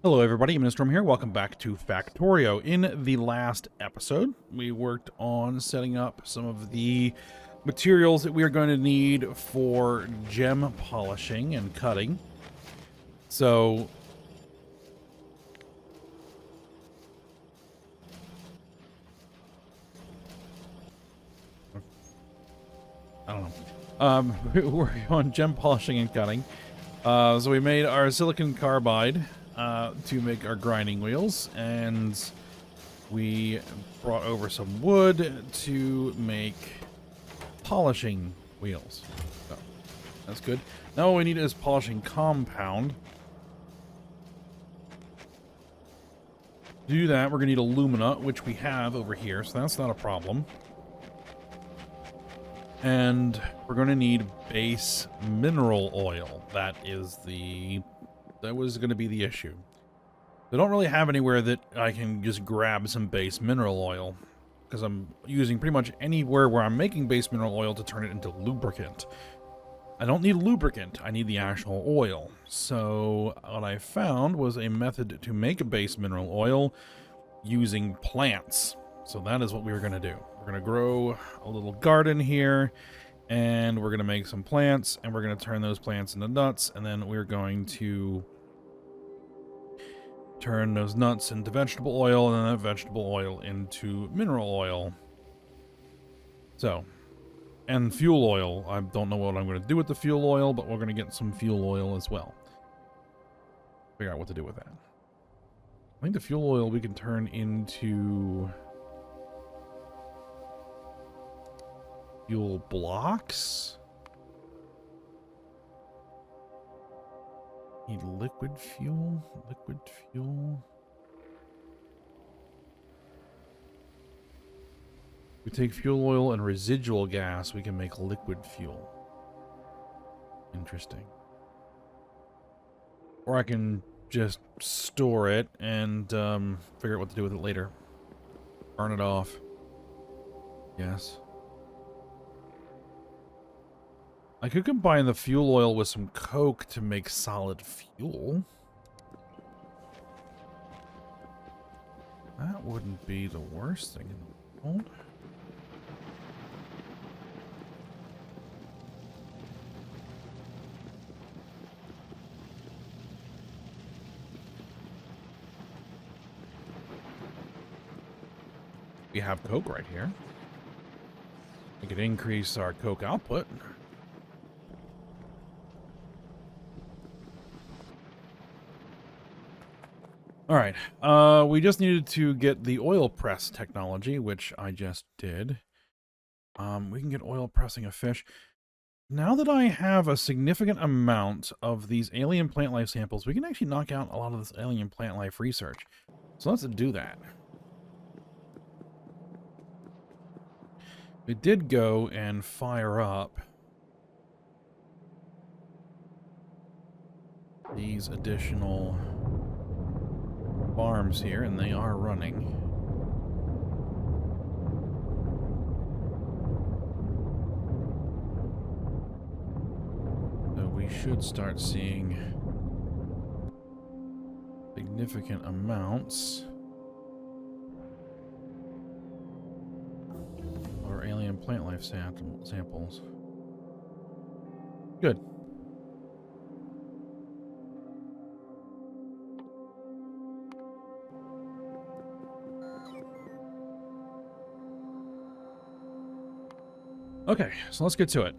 Hello everybody, Storm here. Welcome back to Factorio. In the last episode, we worked on setting up some of the materials that we are going to need for gem polishing and cutting. So, I don't know. We're on gem polishing and cutting. So we made our silicon carbide to make our grinding wheels, and we brought over some wood to make polishing wheels. So that's good. Now what we need is polishing compound. To do that, we're going to need alumina, which we have over here, so that's not a problem. And we're going to need base mineral oil. That was going to be the issue. I don't really have anywhere that I can just grab some base mineral oil, because I'm using pretty much anywhere where I'm making base mineral oil to turn it into lubricant. I don't need lubricant, I need the actual oil. So what I found was a method to make a base mineral oil using plants. So that is what we were going to do. We're going to grow a little garden here, and we're going to make some plants, and we're going to turn those plants into nuts, and then we're going to turn those nuts into vegetable oil, and then that vegetable oil into mineral oil. So, and fuel oil. I don't know what I'm going to do with the fuel oil, but we're going to get some fuel oil as well. Figure out what to do with that. I think the fuel oil we can turn into fuel blocks. Need liquid fuel. Liquid fuel. We take fuel oil and residual gas, we can make liquid fuel. Interesting. Or I can just store it and figure out what to do with it later. Burn it off. Yes. I could combine the fuel oil with some coke to make solid fuel. That wouldn't be the worst thing in the world. We have coke right here. We could increase our coke output. All right, we just needed to get the oil press technology, which I just did. We can get oil pressing a fish. Now that I have a significant amount of these alien plant life samples, we can actually knock out a lot of this alien plant life research. So let's do that. We did go and fire up these additional farms here, and they are running. So we should start seeing significant amounts of our alien plant life samples. Good. Okay, so let's get to it.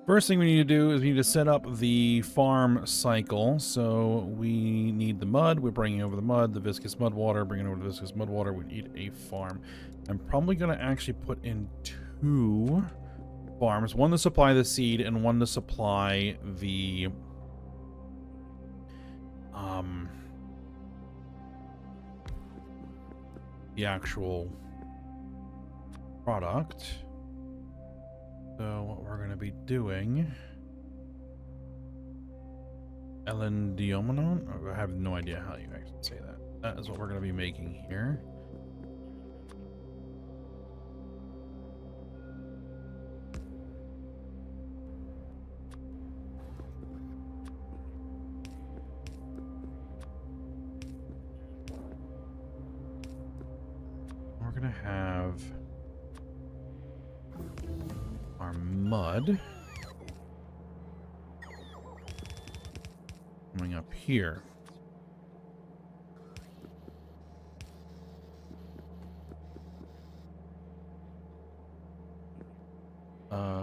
First thing we need to do is we need to set up the farm cycle. So we need the mud. We're bringing over the mud, the viscous mud water, bringing over the viscous mud water. We need a farm. I'm probably going to actually put in 2 farms. One to supply the seed and one to supply the actual product. So what we're going to be doing, Elendiomenon? I have no idea how you actually say that. That is what we're going to be making here. gonna have our mud coming up here.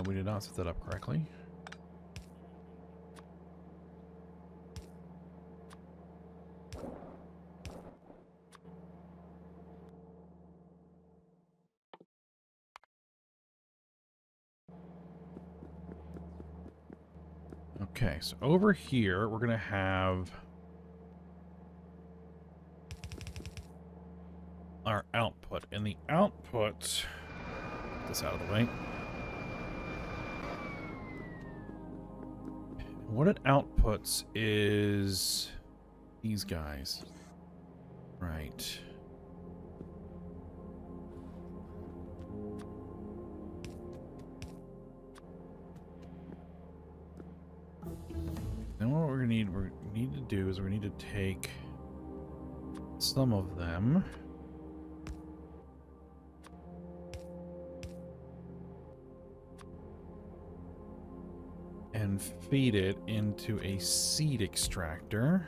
We did not set that up correctly. Okay, so over here, we're going to have our output. And the output, get this out of the way. What it outputs is these guys. Right. Then what we need to do is we need to take some of them and feed it into a seed extractor.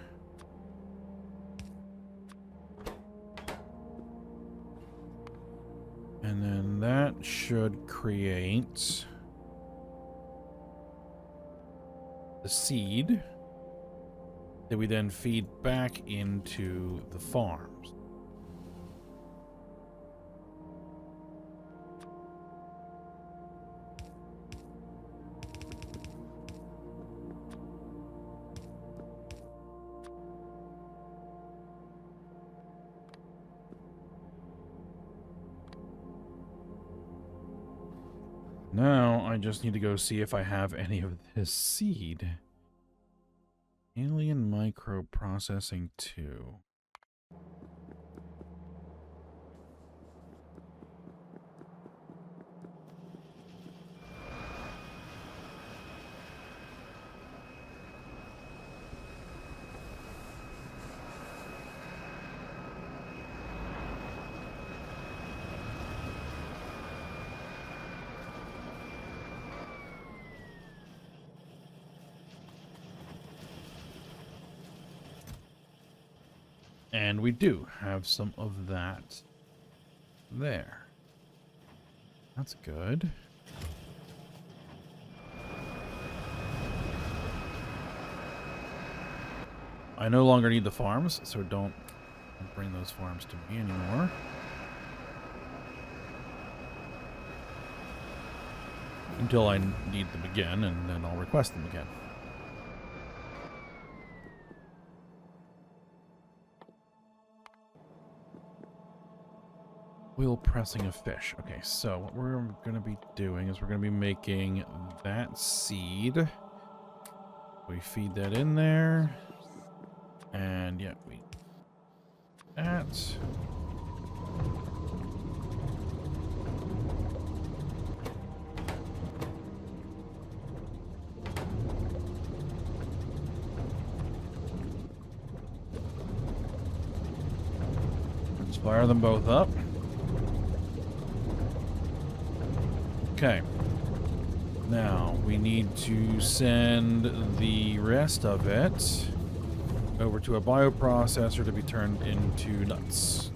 And then that should create the seed that we then feed back into the farms. Now, I just need to go see if I have any of this seed. Alien microprocessing 2. And we do have some of that there. That's good. I no longer need the farms, so don't bring those farms to me anymore. Until I need them again, and then I'll request them again. Wheel pressing a fish. Okay, so what we're going to be doing is we're going to be making that seed. We feed that in there. And yeah, we... that. Let's fire them both up. Okay. Now, we need to send the rest of it over to a bioprocessor to be turned into nuts.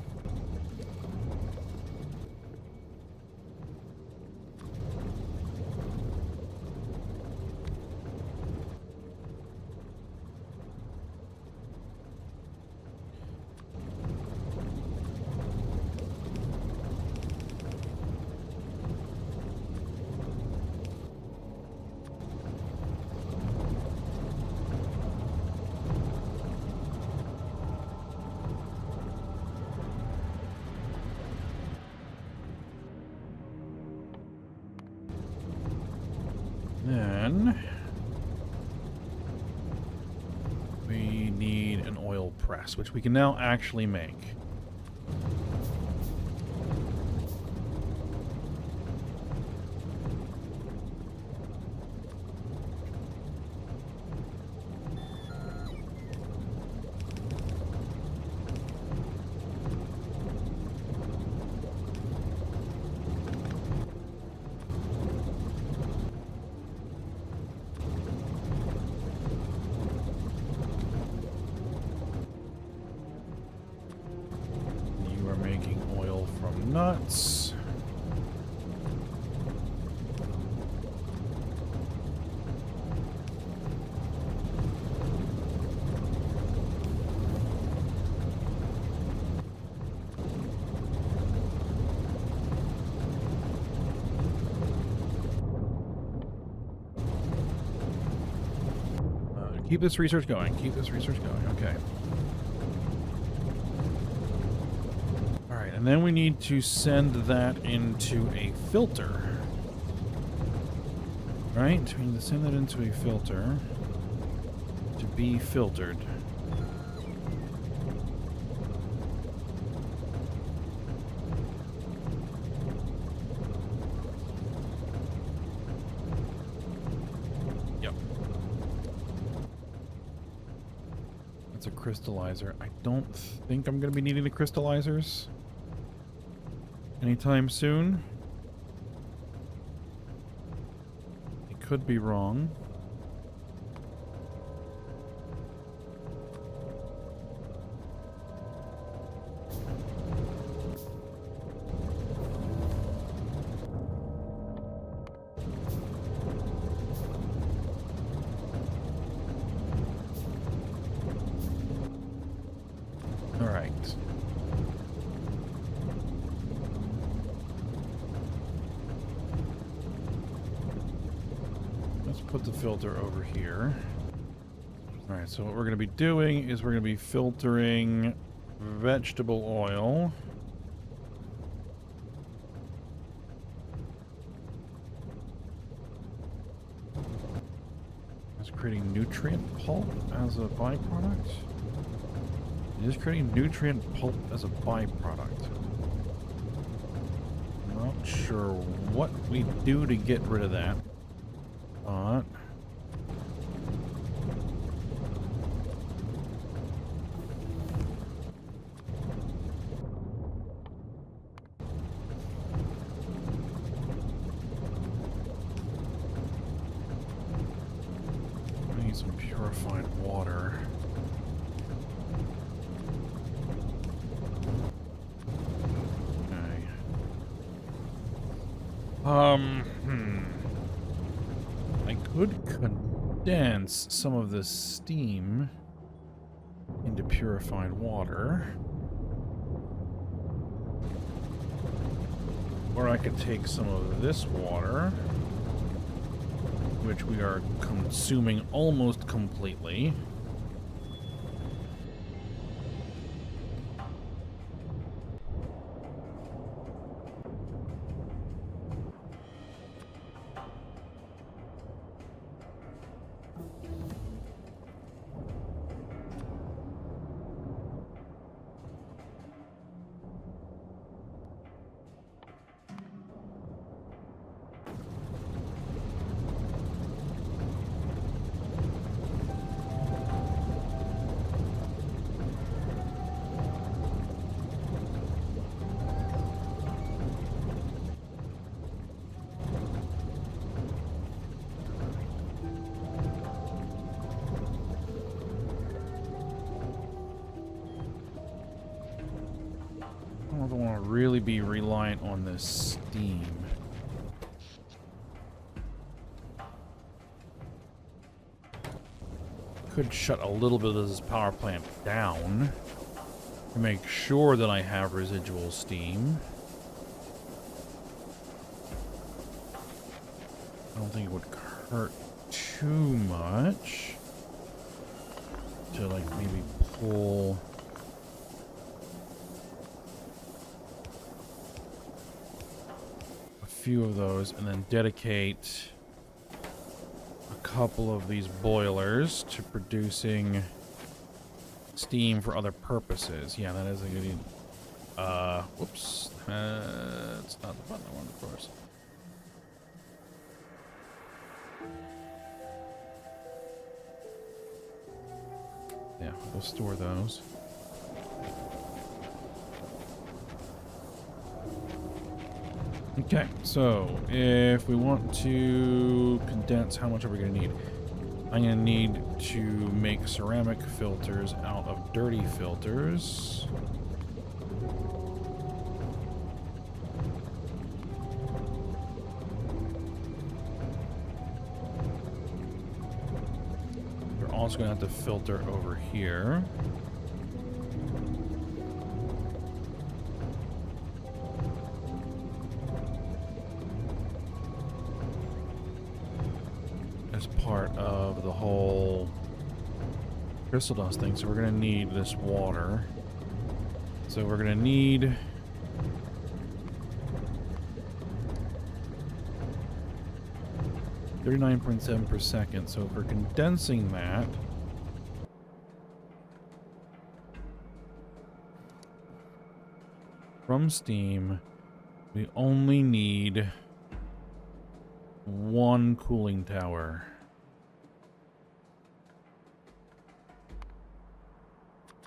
Then we need an oil press, which we can now actually make. nuts. Keep this research going. Keep this research going. Okay. All right, and then we need to send that into a filter. Right? We need to send that into a filter to be filtered. Crystallizer. I don't think I'm going to be needing the crystallizers anytime soon. I could be wrong. Put the filter over here. Alright, so what we're going to be doing is we're going to be filtering vegetable oil. It's creating nutrient pulp as a byproduct. It is creating nutrient pulp as a byproduct. I'm not sure what we do to get rid of that. But I need some purified water. Okay. I could condense some of this steam into purified water. Or I could take some of this water, which we are consuming almost completely. I don't want to really be reliant on this steam. Could shut a little bit of this power plant down to make sure that I have residual steam. I don't think it would hurt too much to like maybe pull a few of those and then dedicate a couple of these boilers to producing steam for other purposes. Yeah, that is a good. Whoops. It's not the button I wanted, of course. Yeah, we'll store those. Okay, so if we want to condense, how much are we going to need? I'm going to need to make ceramic filters out of dirty filters. also going to have to filter over here. As part of the whole crystal dust thing. So we're going to need this water. So we're going to need 39.7 per second. So if we're condensing that, from steam, we only need one cooling tower.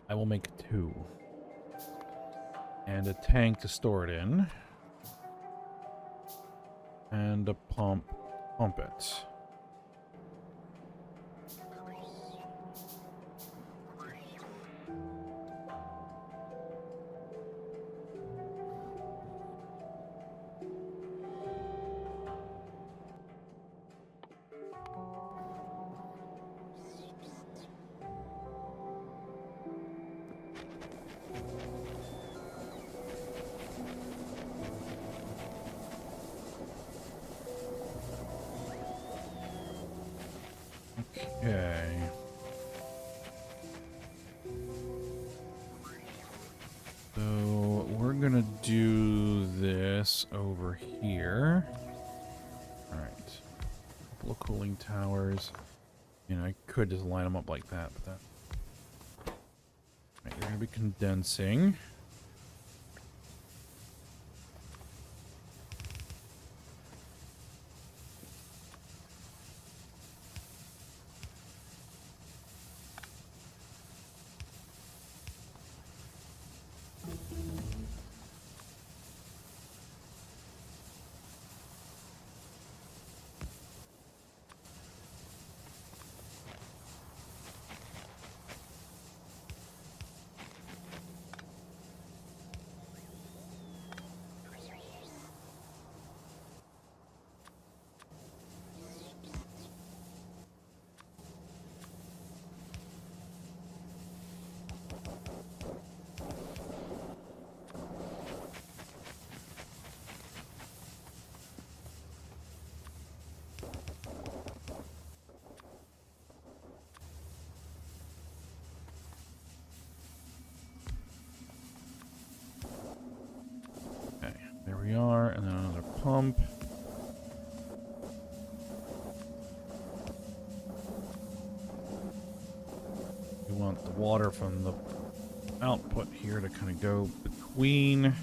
I will make 2. And a tank to store it in. And a pump it. Okay. So we're gonna do this over here. Alright. Couple of cooling towers. You know, I could just line them up like that, but that... Alright, you're gonna be condensing. Okay, there we are, and then another pump. We want the water from the output here to kind of go between.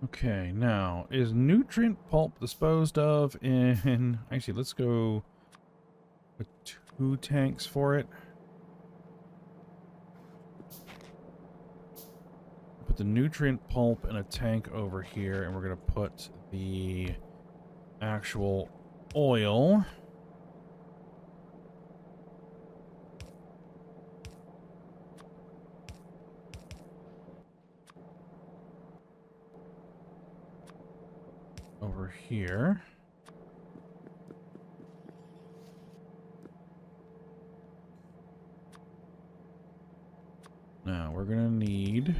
Okay, now, is nutrient pulp disposed of in... Actually, let's go with 2 tanks for it. Put the nutrient pulp in a tank over here, and we're going to put the actual oil... over here. Now we're gonna need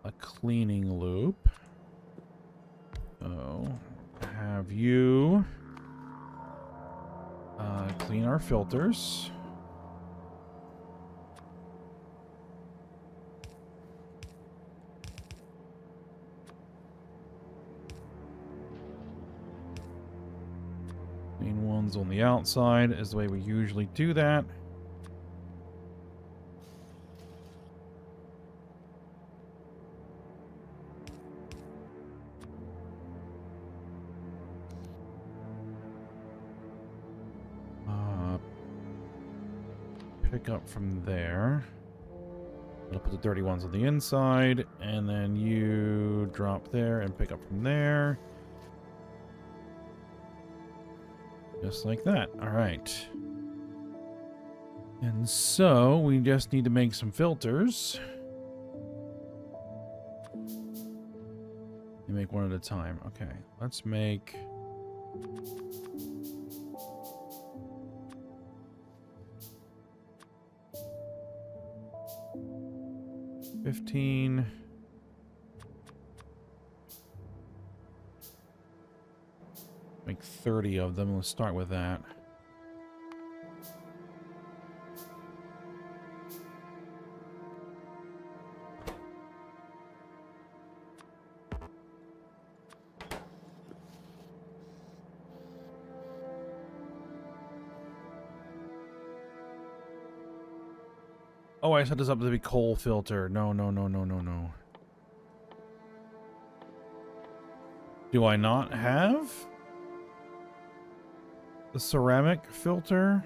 a cleaning loop. So have you clean our filters. ones on the outside is the way we usually do that. Pick up from there. I'll put the dirty ones on the inside, and then you drop there and pick up from there. Just like that. All right. And so we just need to make some filters. You make one at a time. Okay, let's make... $15. Make 30 of them. Let's start with that. Oh, I set this up to be coal filter. No. Do I not have the ceramic filter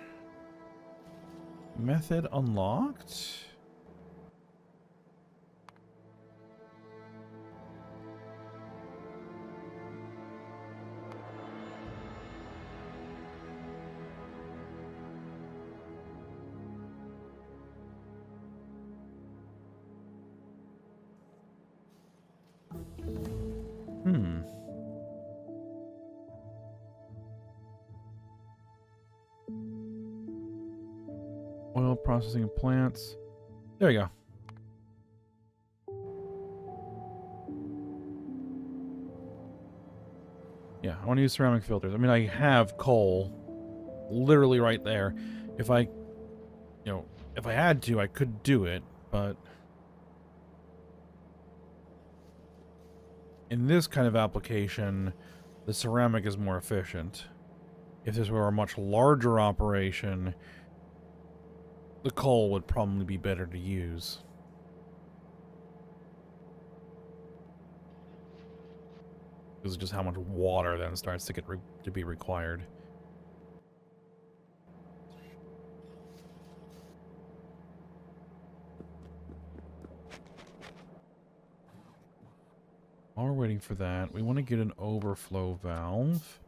method unlocked? Oil processing of plants. There you go. Yeah, I want to use ceramic filters. I mean, I have coal literally right there. If I, if I had to, I could do it, but in this kind of application, the ceramic is more efficient. If this were a much larger operation, the coal would probably be better to use. Because of just how much water then starts to get to be required. While we're waiting for that, we want to get an overflow valve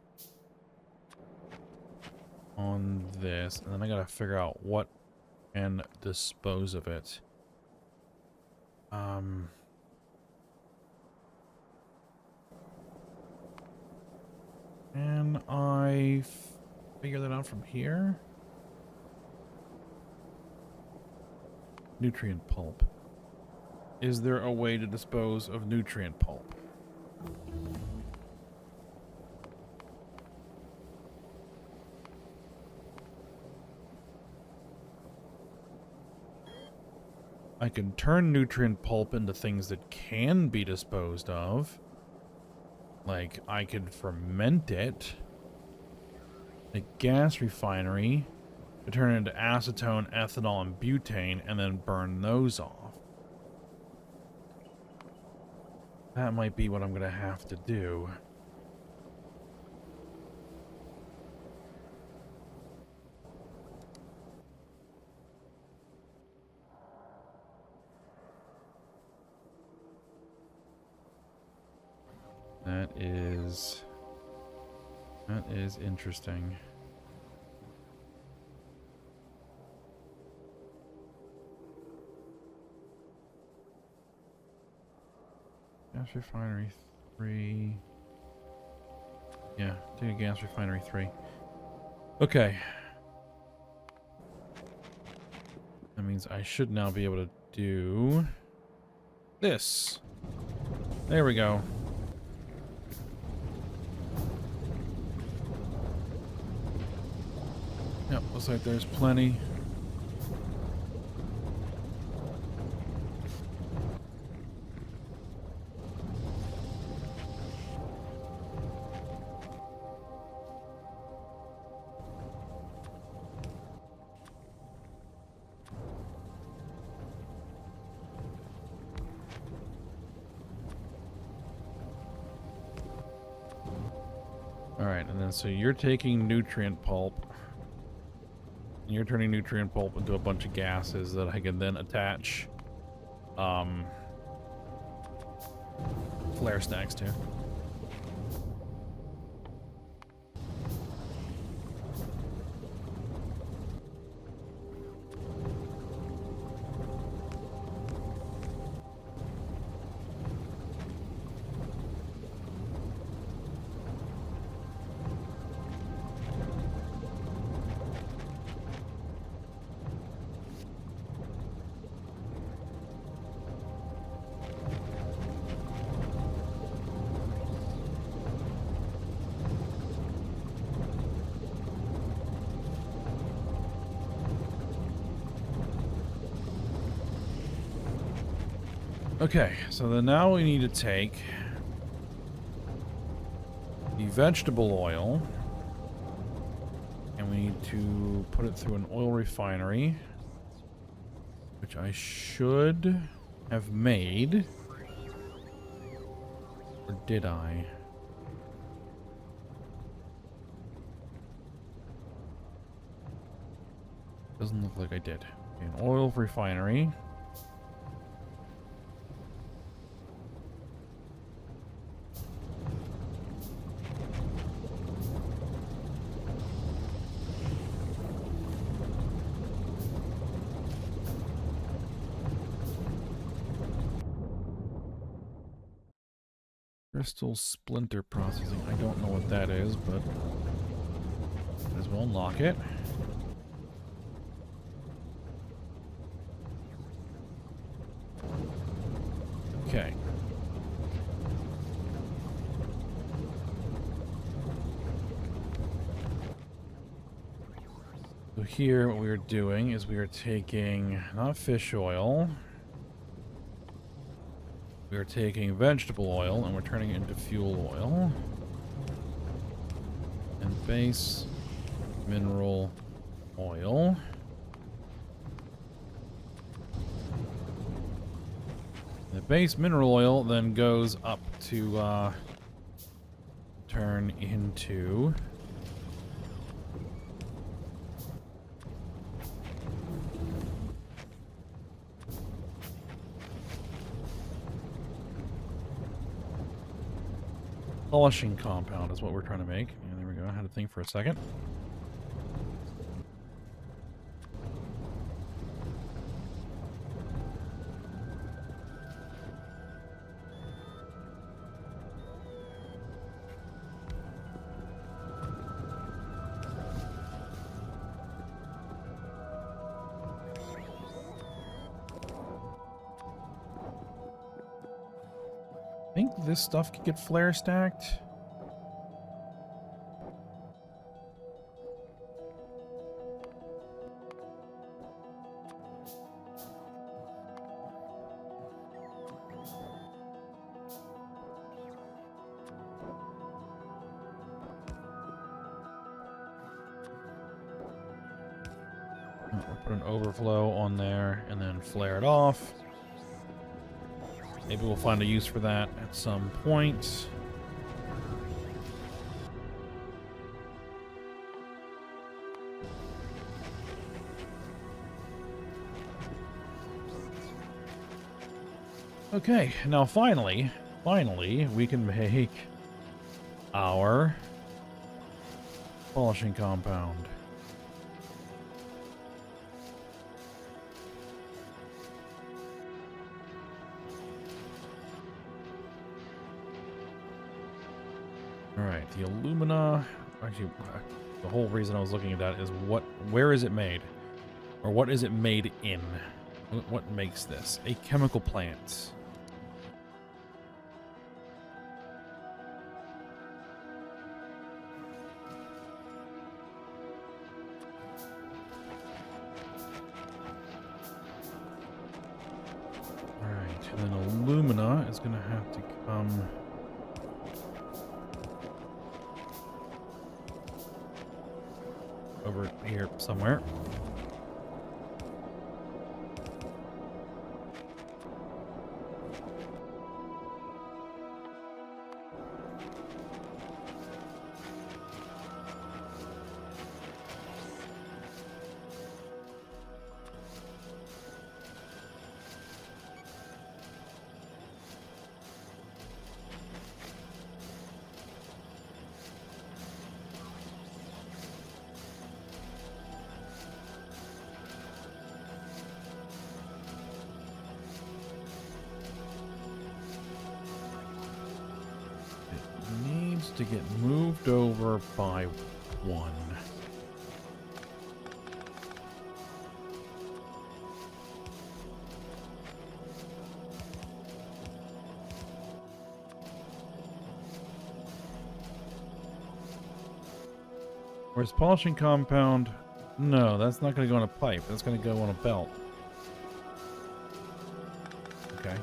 on this, and then I gotta figure out what and dispose of it. Can I figure that out from here? Nutrient pulp. Is there a way to dispose of nutrient pulp? I can turn nutrient pulp into things that can be disposed of. Like, I could ferment it. A gas refinery to turn it into acetone, ethanol, and butane, and then burn those off. That might be what I'm going to have to do. That is interesting. Gas refinery 3. Yeah, take a gas refinery 3. Okay. That means I should now be able to do this. There we go. Yep, looks like there's plenty. And so you're taking nutrient pulp. And you're turning nutrient pulp into a bunch of gases that I can then attach flare stacks to. Okay, so then now we need to take the vegetable oil and we need to put it through an oil refinery, which I should have made. Or did I? Doesn't look like I did. Okay, an oil refinery. Crystal splinter processing. I don't know what that is, but might as well unlock it. Okay. So here what we are doing is we are taking not fish oil. We are taking vegetable oil and we're turning it into fuel oil. And base mineral oil. The base mineral oil then goes up to turn into polishing compound is what we're trying to make. Yeah, there we go. I had to think for a second. I think this stuff could get flare stacked. We'll put an overflow on there and then flare it off. Maybe we'll find a use for that at some point. Okay, now finally, we can make our polishing compound. Alright, the alumina... Actually, the whole reason I was looking at that is where is it made? Or what is it made in? What makes this? A chemical plant. Alright, and then alumina is going to have to come... over here somewhere. to get moved over by 1. Where's polishing compound? No, that's not going to go on a pipe. That's going to go on a belt. Okay.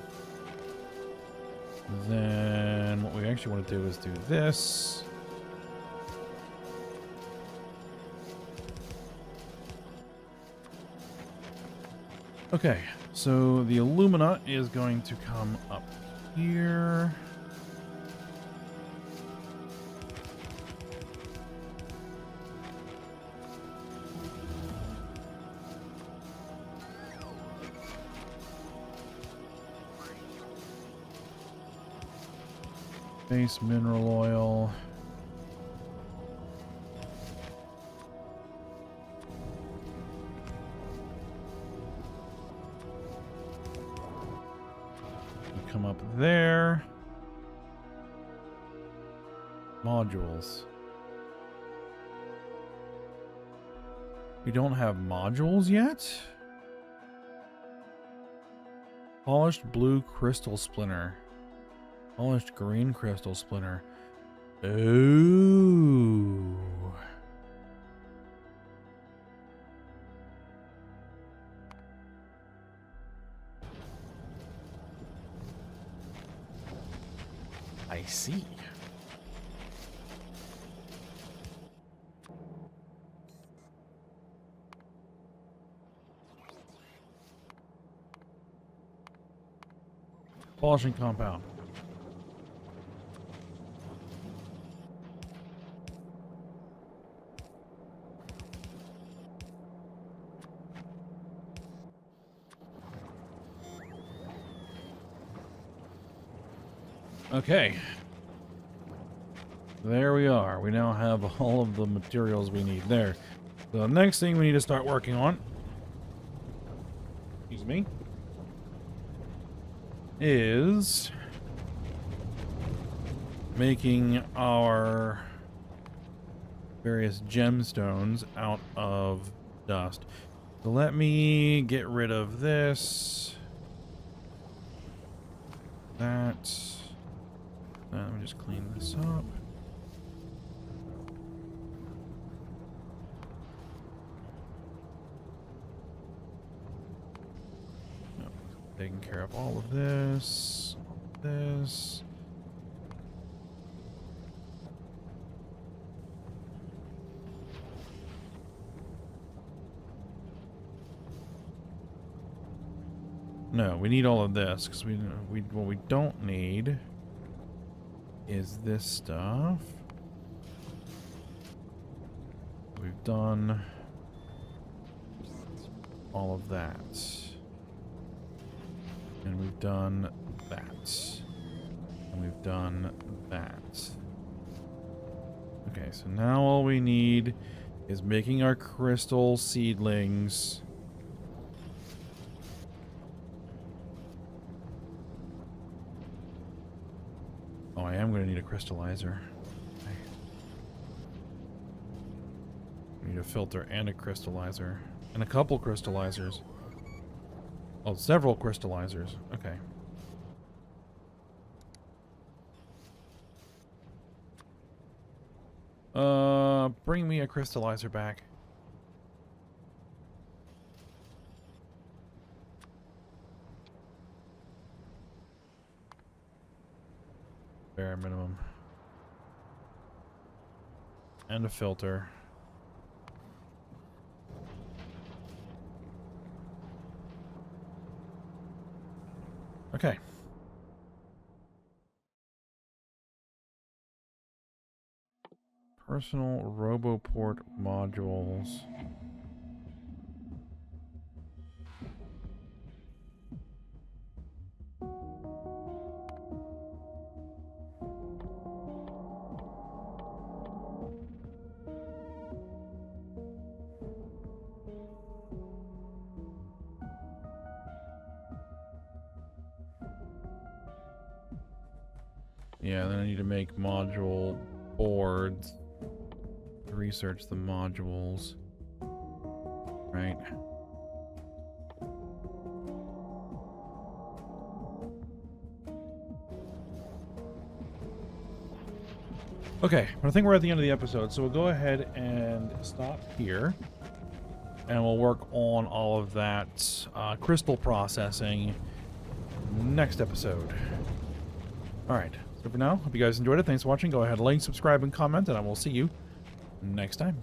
Then what we actually want to do is do this. Okay, so the alumina is going to come up here. Base mineral oil. Come up there. Modules. We don't have modules yet? Polished blue crystal splinter. Polished green crystal splinter. Ooh. I see. Polishing compound. Okay. There we are. We now have all of the materials we need there. The next thing we need to start working on, excuse me, is making our various gemstones out of dust. So let me get rid of this. That. Let me just clean this up. Taking care of all of this. This. No, we need all of this because what we don't need is this stuff. We've done all of that. And we've done that. And we've done that. Okay, so now all we need is making our crystal seedlings. Oh, I am going to need a crystallizer. Okay. We need a filter and a crystallizer. And a couple crystallizers. Oh, several crystallizers. Okay. Bring me a crystallizer back. Bare minimum. And a filter. Okay. Personal RoboPort modules. Yeah, then I need to make module boards. Research the modules. Right. Okay, I think we're at the end of the episode, so we'll go ahead and stop here. And we'll work on all of that crystal processing next episode. Alright, so for now, hope you guys enjoyed it. Thanks for watching. Go ahead, like, subscribe, and comment, and I will see you next time.